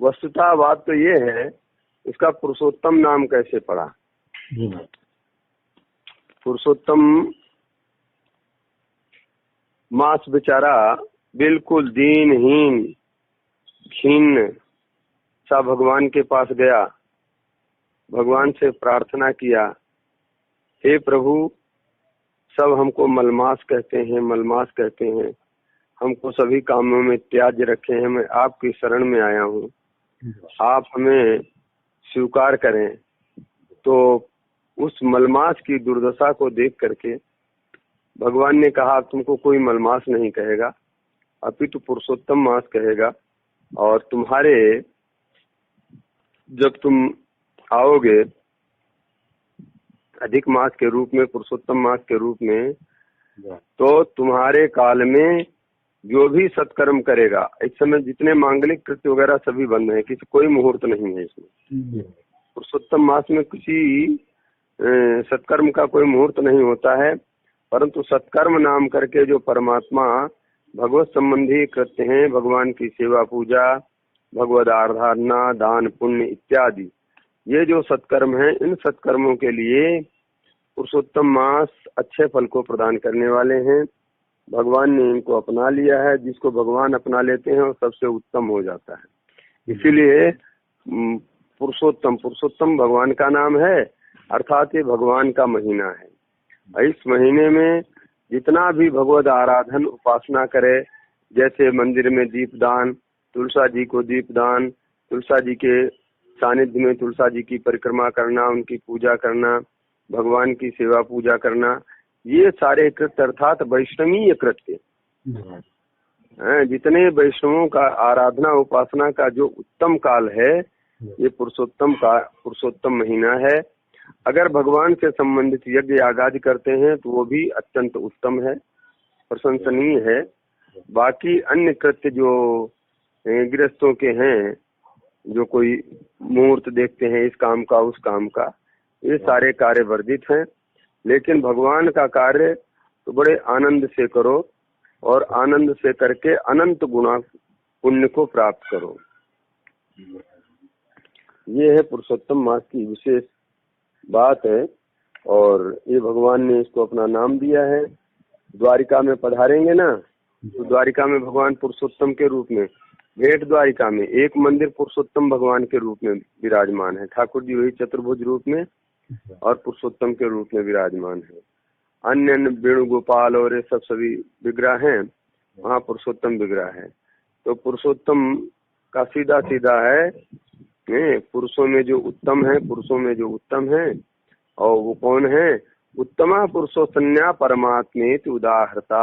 वस्तुतः बात तो ये है, इसका पुरुषोत्तम नाम कैसे पड़ा? पुरुषोत्तम मास बेचारा बिल्कुल दीनहीन क्षीण सा भगवान के पास गया, भगवान से प्रार्थना किया, हे प्रभु, सब हमको मलमास कहते हैं, मलमास कहते हैं, हमको सभी कामों में त्याज रखे हैं, मैं आपकी शरण में आया हूँ, आप हमें स्वीकार करें। तो उस मलमास की दुर्दशा को देख करके भगवान ने कहा, तुमको कोई मलमास नहीं कहेगा, अपितु पुरुषोत्तम मास कहेगा, और तुम्हारे जब तुम आओगे अधिक मास के रूप में, पुरुषोत्तम मास के रूप में, तो तुम्हारे काल में जो भी सत्कर्म करेगा, इस समय जितने मांगलिक कृत्य वगैरह सभी बंद हैं, किसी कोई मुहूर्त नहीं है इसमें। पुरुषोत्तम मास में किसी सत्कर्म का कोई मुहूर्त नहीं होता है, परंतु सत्कर्म नाम करके जो परमात्मा भगवत संबंधी कृत्य हैं, भगवान की सेवा पूजा, भगवद आराधना, दान पुण्य इत्यादि, ये जो सत्कर्म हैं, इन सत्कर्मों के लिए पुरुषोत्तम मास अच्छे फल को प्रदान करने वाले हैं। भगवान ने इनको अपना लिया है, जिसको भगवान अपना लेते हैं वो सबसे उत्तम हो जाता है। इसीलिए पुरुषोत्तम, पुरुषोत्तम भगवान का नाम है, अर्थात ये भगवान का महीना है। इस महीने में जितना भी भगवद आराधन उपासना करे, जैसे मंदिर में दीपदान, तुलसा जी को दीपदान, तुलसा जी के सानिध्य में तुलसा जी की परिक्रमा करना, उनकी पूजा करना, भगवान की सेवा पूजा करना, ये सारे कृत्य अर्थात वैष्णवीय कृत्य, जितने वैष्णवों का आराधना उपासना का जो उत्तम काल है, ये पुरुषोत्तम महीना है। अगर भगवान से संबंधित यज्ञ यागादि करते हैं तो वो भी अत्यंत उत्तम है, प्रशंसनीय है। बाकी अन्य कृत्य जो गृहस्थों के हैं, जो कोई मुहूर्त देखते हैं इस काम का उस काम का, ये सारे कार्य वर्जित हैं। लेकिन भगवान का कार्य तो बड़े आनंद से करो, और आनंद से करके अनंत गुना पुण्य को प्राप्त करो। ये है पुरुषोत्तम मास की विशेष बात है, और ये भगवान ने इसको अपना नाम दिया है। द्वारिका में पधारेंगे ना, तो द्वारिका में भगवान पुरुषोत्तम के रूप में, भेंट द्वारिका में एक मंदिर पुरुषोत्तम भगवान के रूप में विराजमान है। ठाकुर जी वही चतुर्भुज रूप में और पुरुषोत्तम के रूप में विराजमान है। अन्य अन्य वेणुगोपाल और ये सब सभी विग्रह हैं, वहाँ पुरुषोत्तम विग्रह है। तो पुरुषोत्तम का सीधा सीधा है, पुरुषों में जो उत्तम है, पुरुषों में जो उत्तम है, और वो कौन है? उत्तमा पुरुषोत्तन्या परमात्मेति उदाहरता।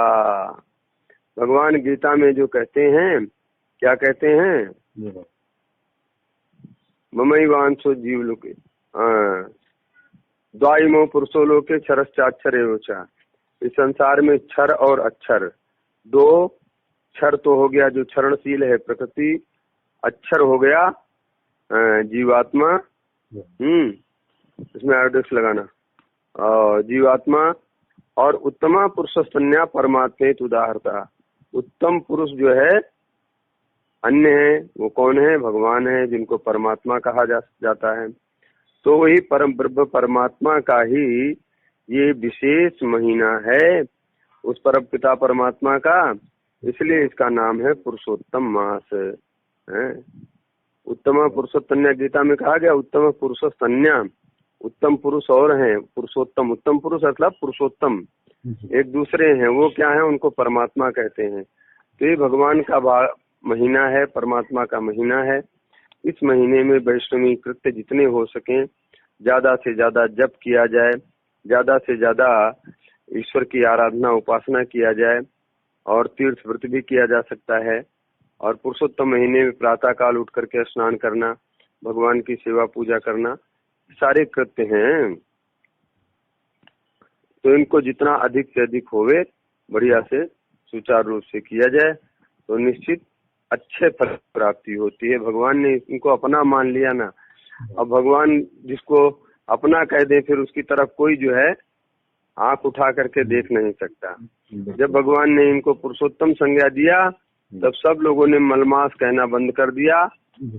भगवान गीता में जो कहते हैं, क्या कहते हैं? ममैवांशो जीवलोके द्वाइमो पुरुषो लोके क्षरश्चाक्षर एवोचा। इस संसार में क्षर और अक्षर दो, क्षर तो हो गया जो क्षरणशील है प्रकृति, अक्षर हो गया जीवात्मा, इसमें आयोडेक्स लगाना, जीवात्मा, और उत्तमा पुरुषस्तन्या परमात्मेति उदाहरता। उत्तम पुरुष जो है अन्य है, वो कौन है? भगवान है, जिनको परमात्मा कहा जाता है। तो वही परम ब्रह्म परमात्मा का ही ये विशेष महीना है, उस परम पिता परमात्मा का, इसलिए इसका नाम है पुरुषोत्तम मास है। उत्तम पुरुषोत्तन्या गीता में कहा गया, उत्तम पुरुषोत्तन्या, उत्तम पुरुष और हैं, पुरुषोत्तम, उत्तम पुरुष अर्थात पुरुषोत्तम एक दूसरे हैं, वो क्या है? उनको परमात्मा कहते हैं। तो ये भगवान का महीना है, परमात्मा का महीना है। इस महीने में वैष्णवी कृत्य जितने हो सके ज्यादा से ज्यादा जप किया जाए, ज्यादा से ज्यादा ईश्वर की आराधना उपासना किया जाए, और तीर्थ व्रत भी किया जा सकता है। और पुरुषोत्तम महीने में प्रातः काल उठ करके स्नान करना, भगवान की सेवा पूजा करना, सारे कृत्य हैं। तो इनको जितना अधिक से अधिक होवे, बढ़िया से सुचारू रूप से किया जाए, तो निश्चित अच्छे फल प्राप्ति होती है। भगवान ने इनको अपना मान लिया ना, अब भगवान जिसको अपना कह दे, फिर उसकी तरफ कोई जो है आंख उठा करके देख नहीं सकता। जब भगवान ने इनको पुरुषोत्तम संज्ञा दिया, तब सब लोगों ने मलमास कहना बंद कर दिया,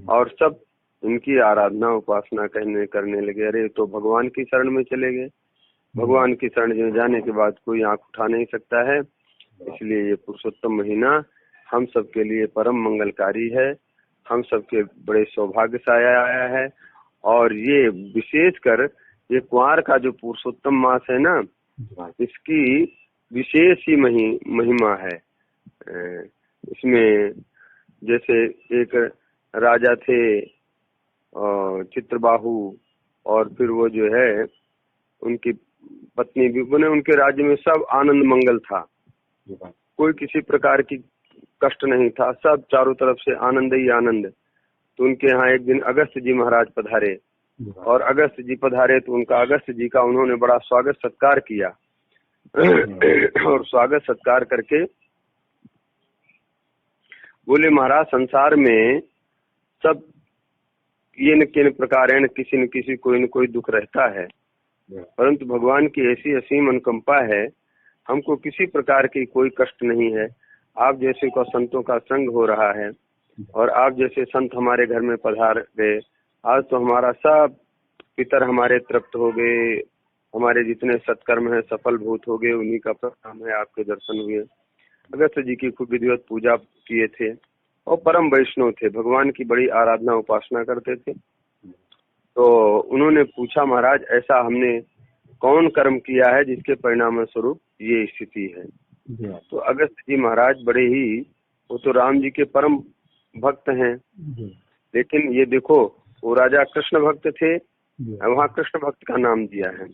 और सब इनकी आराधना उपासना करने लगे। अरे तो भगवान की शरण में चले गए। भगवान की शरण में जाने के बाद कोई आंख उठा नहीं सकता है। इसलिए ये पुरुषोत्तम महीना हम सब के लिए परम मंगलकारी है, हम सबके बड़े सौभाग्य से आया है। और ये विशेषकर ये कुंवार का जो पुरुषोत्तम मास है ना, इसकी विशेष ही महिमा है। इसमें जैसे एक राजा थे चित्रबाहु, और फिर वो जो है उनकी पत्नी भी बने, उनके राज्य में सब आनंद मंगल था, कोई किसी प्रकार की कष्ट नहीं था, सब चारों तरफ से आनंद ही आनंद। तो उनके यहाँ एक दिन अगस्त जी महाराज पधारे, और अगस्त जी पधारे तो उनका अगस्त जी का उन्होंने बड़ा स्वागत सत्कार किया। और स्वागत सत्कार करके बोले, महाराज संसार में सब ये न किन प्रकार किसी न किसी कोई न कोई दुख रहता है, परंतु भगवान की ऐसी असीम अनुकंपा है, हमको किसी प्रकार की कोई कष्ट नहीं है। आप जैसे को संतों का संग हो रहा है, और आप जैसे संत हमारे घर में पधार गए, आज तो हमारा सब पितर हमारे तृप्त हो गए, हमारे जितने सत्कर्म है सफल भूत हो गए, उन्हीं का प्रणाम है, आपके दर्शन हुए। अगस्त जी की खूब विधिवत पूजा किए थे, और परम वैष्णव थे, भगवान की बड़ी आराधना उपासना करते थे। तो उन्होंने पूछा, महाराज ऐसा हमने कौन कर्म किया है जिसके परिणाम स्वरूप ये स्थिति है। तो अगस्त जी महाराज बड़े ही, वो तो राम जी के परम भक्त हैं, लेकिन ये देखो वो राजा कृष्ण भक्त थे, वहाँ कृष्ण भक्त का नाम दिया है,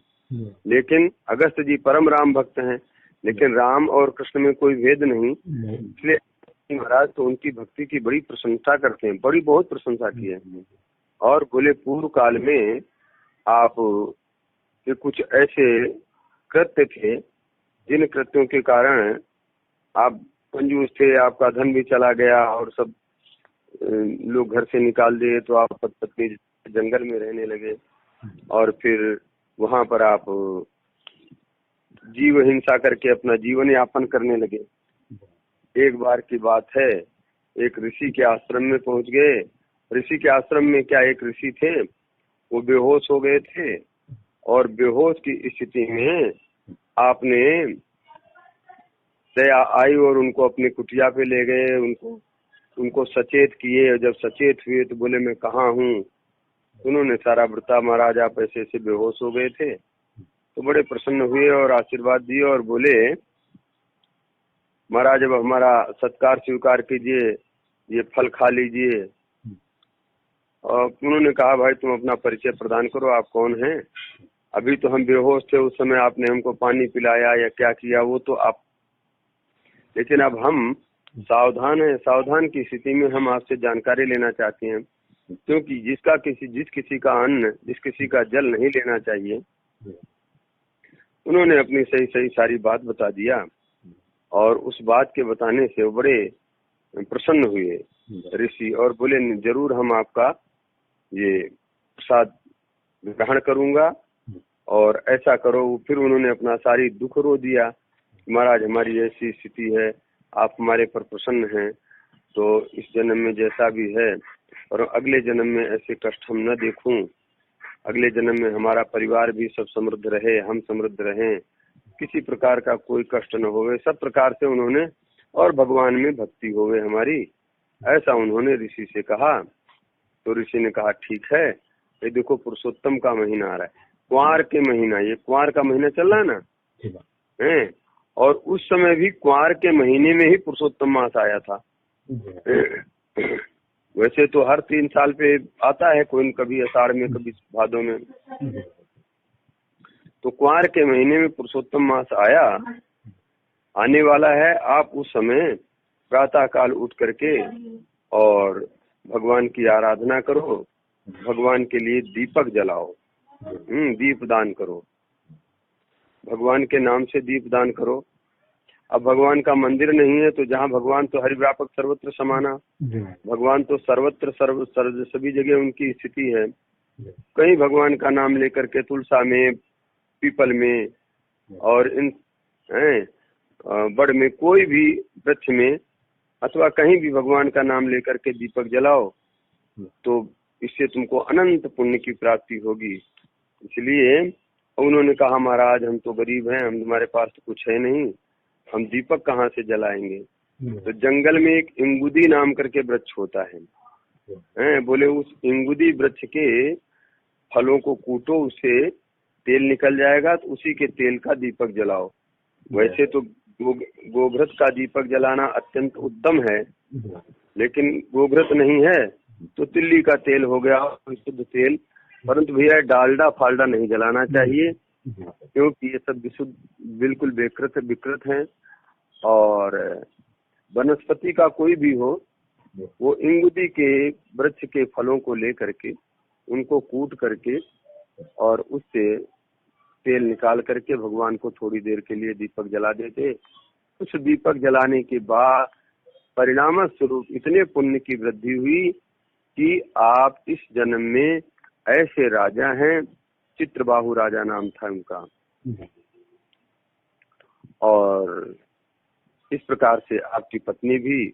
लेकिन अगस्त जी परम राम भक्त हैं, लेकिन राम और कृष्ण में कोई भेद नहीं। इसलिए महाराज तो उनकी भक्ति की बड़ी प्रशंसा करते हैं, बड़ी बहुत प्रशंसा की है। और बोले पूर्व काल में आप के कुछ ऐसे कृत्य थे जिन कृत्यों के कारण आप कंजूस थे, आपका धन भी चला गया, और सब लोग घर से निकाल दिए, तो आप पत्नी जंगल में रहने लगे, और फिर वहां पर आप जीव हिंसा करके अपना जीवन यापन करने लगे। एक बार की बात है, एक ऋषि के आश्रम में पहुंच गए। ऋषि के आश्रम में क्या एक ऋषि थे, वो बेहोश हो गए थे, और बेहोश की स्थिति में आपने दया आई और उनको अपनी कुटिया पे ले गए, उनको सचेत किए। जब सचेत हुए तो बोले मैं कहाँ हूँ। उन्होंने सारा बता, महाराज आप ऐसे ऐसे बेहोश हो गए थे। तो बड़े प्रसन्न हुए और आशीर्वाद दिए, और बोले महाराज अब हमारा सत्कार स्वीकार कीजिए, ये फल खा लीजिए। और उन्होंने कहा, भाई तुम अपना परिचय प्रदान करो, आप कौन हैं। अभी तो हम बेहोश थे, उस समय आपने हमको पानी पिलाया या क्या किया वो तो आप, लेकिन अब हम सावधान हैं, सावधान की स्थिति में हम आपसे जानकारी लेना चाहते हैं, क्योंकि जिस किसी का अन्न, जिस किसी का जल नहीं लेना चाहिए। उन्होंने अपनी सही सही सारी बात बता दिया, और उस बात के बताने से वो बड़े प्रसन्न हुए ऋषि, और बोले जरूर हम आपका ये प्रसाद ग्रहण करूंगा, और ऐसा करो। फिर उन्होंने अपना सारी दुख रो दिया, महाराज हमारी ऐसी स्थिति है, आप हमारे पर प्रसन्न हैं, तो इस जन्म में जैसा भी है, और अगले जन्म में ऐसे कष्ट हम न देखूं, अगले जन्म में हमारा परिवार भी सब समृद्ध रहे, हम समृद्ध रहें, किसी प्रकार का कोई कष्ट न होवे, सब प्रकार से उन्होंने, और भगवान में भक्ति होवे हमारी, ऐसा उन्होंने ऋषि से कहा। तो ऋषि ने कहा ठीक है, ये देखो पुरुषोत्तम का महीना आ रहा है, कुंवार के महीना, ये कुंवार का महीना चल रहा है ना है, और उस समय भी कुंवार के महीने में ही पुरुषोत्तम मास आया था। वैसे तो हर 3 साल पे आता है, कोई कभी आषाढ़ में कभी भादों में, तो कुंवार के महीने में पुरुषोत्तम मास आया, आने वाला है। आप उस समय प्रातः काल उठ करके और भगवान की आराधना करो, भगवान के लिए दीपक जलाओ, दीप दान करो, भगवान के नाम से दीप दान करो। अब भगवान का मंदिर नहीं है, तो जहाँ भगवान तो हरिव्यापक सर्वत्र समाना, भगवान तो सर्वत्र सभी जगह उनकी स्थिति है। कहीं भगवान का नाम लेकर के तुलसा में, पीपल में, और इन बड़ में, कोई भी वृक्ष में, अथवा कहीं भी भगवान का नाम लेकर के दीपक जलाओ, तो इससे तुमको अनंत पुण्य की प्राप्ति होगी। इसलिए उन्होंने कहा महाराज हम तो गरीब हैं, हम तुम्हारे पास तो कुछ है नहीं, हम दीपक कहाँ से जलाएंगे। तो जंगल में एक इंगुदी नाम करके वृक्ष होता है, बोले उस इंगुदी वृक्ष के फलों को कूटो, उससे तेल निकल जाएगा, तो उसी के तेल का दीपक जलाओ। वैसे तो गोघृत का दीपक जलाना अत्यंत उत्तम है, लेकिन गोघृत नहीं है तो तिल्ली का तेल हो गया, शुद्ध तेल। परंतु भैया डालडा फालडा नहीं जलाना चाहिए, क्योंकि ये सब विशुद्ध बिल्कुल विकृत हैं। और वनस्पति का कोई भी हो, वो इंगुदी के वृक्ष के फलों को ले करके उनको कूट करके और उससे तेल निकाल करके भगवान को थोड़ी देर के लिए दीपक जला देते। उस दीपक जलाने के बाद परिणाम स्वरूप इतने पुण्य की वृद्धि हुई कि आप इस जन्म में ऐसे राजा हैं, चित्रबाहु राजा नाम था उनका। और इस प्रकार से आपकी पत्नी भी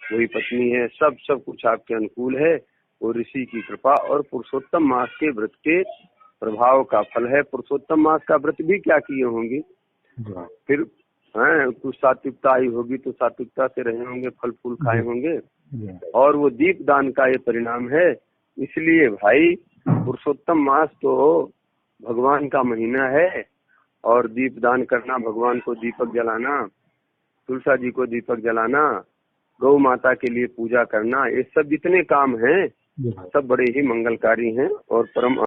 वही पत्नी है, सब कुछ आपके अनुकूल है। वो ऋषि की कृपा और पुरुषोत्तम मास के व्रत के प्रभाव का फल है। पुरुषोत्तम मास का व्रत भी क्या किए होंगे, फिर कुछ सात्विकता आई होगी तो सात्विकता से रहे होंगे, फल फूल खाए होंगे, और वो दीप दान का ये परिणाम है। इसलिए भाई पुरुषोत्तम मास तो भगवान का महीना है, और दीप दान करना, भगवान को दीपक जलाना, तुलसा जी को दीपक जलाना, गौ माता के लिए पूजा करना, ये सब जितने काम हैं सब बड़े ही मंगलकारी हैं और परम